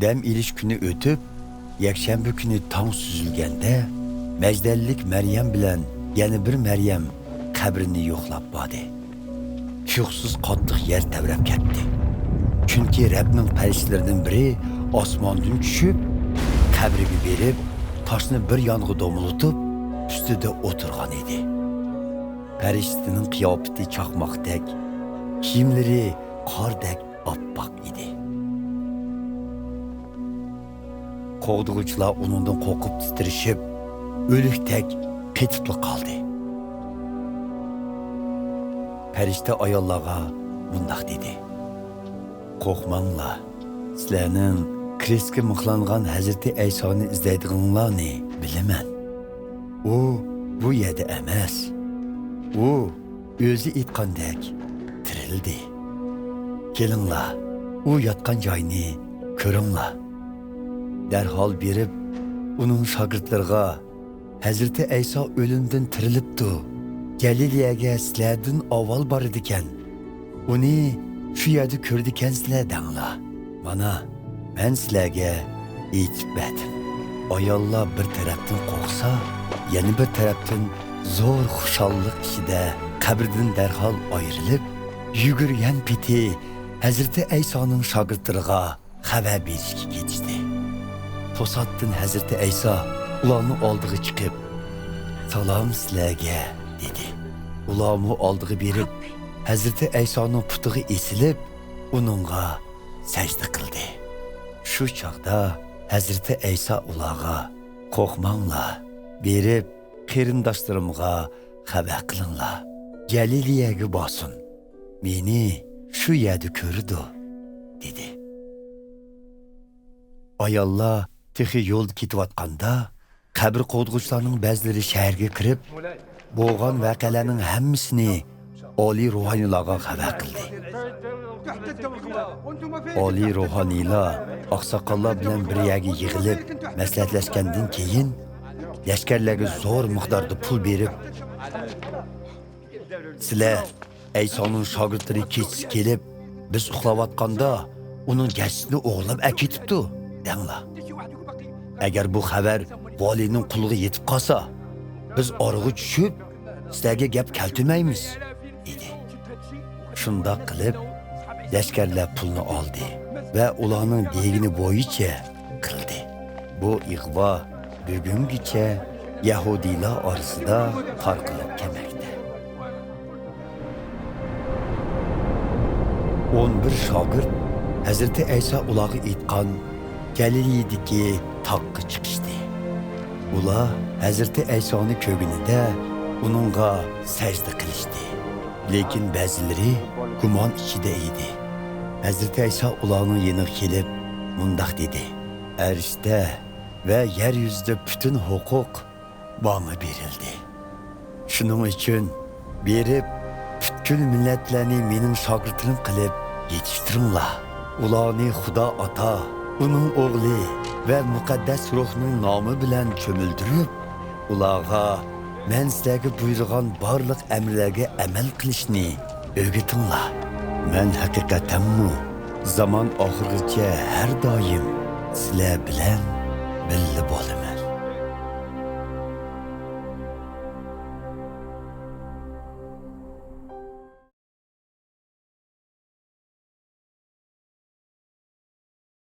Dam ilish kuni o'tib, yakshanba kuni tong suzilganda, Majdallik Maryam bilan yana bir Maryam qabrini yo'qlab bordi. Shuqsiz qattiq yer tavrab ketdi. Chunki Rabbning farishlaridan biri osmondan tushib, qabriga berib, toshni bir yong'i do'militib, ustida o'tirgan edi. Farishtaning qiyofati chaqmoqdek, kiyimlari qordek oppoq edi. Qo'g'dug'uchilar uningdan qo'rqib titrishib, o'likdek qetib qoldi. Farishta ayollarga bundoq dedi: "Qo'rqmanglar. Sizlarning kristga mixlangan Hazrati Aysoni izlaydiganlarni bilaman. U bu yerda emas. U o'zi aytgandek tirildi. Kelinglar, u yotgan joyni ko'ringlar." Derhal berib, uning shogirdlariga Hazrati Ayso o'limdan tirilibdi. Galileyaga sizlardan avval bor ekan. Uni shu yerda ko'rdikansizlar danglar. Mana men sizlarga aytib berdim. Ayollar bir tarafdan qo'rqsa, yana bir tarafdan zo'r xushallik ichida qabrdan darhol ayrilib, yugurgan piti Hazrati Aysoning shogirdlariga xabar berishga ketishdi. To'satdan Hazrati Ayso ularning oldiga chiqib, "Salom sizlarga" dedi. Ularni oldiga berib, Hazrati Aysoning putiga esilib, uningga sajda qildi. Shu chaqda Hazrati Ayso ularga "Qo'rqmanglar, berib qarindoshlarimga xabar qilinglar. Galileyaga borsin. Meni shu yerda ko'rdi" dedi. Ayollar texi yo'lda ketayotganda, qabr qo'dg'uvchilarning ba'zilari shaharga kirib, bo'lgan voqealarning hammasini oliy ruhoniylarga xabar qildi. Oliy ruhoniylar oqsoqollar bilan bir yerga yig'ilib, maslahatlashgandan keyin lashkarlarga zo'r miqdorda pul berib, "Sizlar Aysoning shogirdlari kechsi kelib, biz uxlayotganda uning jasadini o'g'irlab aketibdi" denglar. Agar bu xabar valining quliga yetib qolsa, biz orig'i tushib, sizlarga gap keltirmaymiz dedi. Shunda qilib, lashkarlar pulni oldi va ularning degini bo'yicha qildi. Bu ig'vo bugungacha Yahudiylar orasida tarqalib kelmoqda. 11 shogird Hazrati Ayso ularga aytgan Galileyadagi taqqa chiqishdi. Ular Hazrati Aysoni ko'rganida uningga sajda qilishdi. Lekin ba'zilari gumon ichida edi. Hazrati Ayso ularning yeniga kelib, mundaq dedi: "Arishda va yer yuzida butun huquq bana berildi. Shuning uchun berib, butkul millatlarni mening shogirdim qilib yetishtiringlar. Ularni Xudo Ota, uning o'g'li va muqaddas ruhning nomi bilan cho'mildirib, ularga men sizlarga buyurgan barliq amrlarga amal qilishni o'rgatinglar. Men haqiqatanmi zaman oxirigacha har doim sizlar bilan birga bo'laman."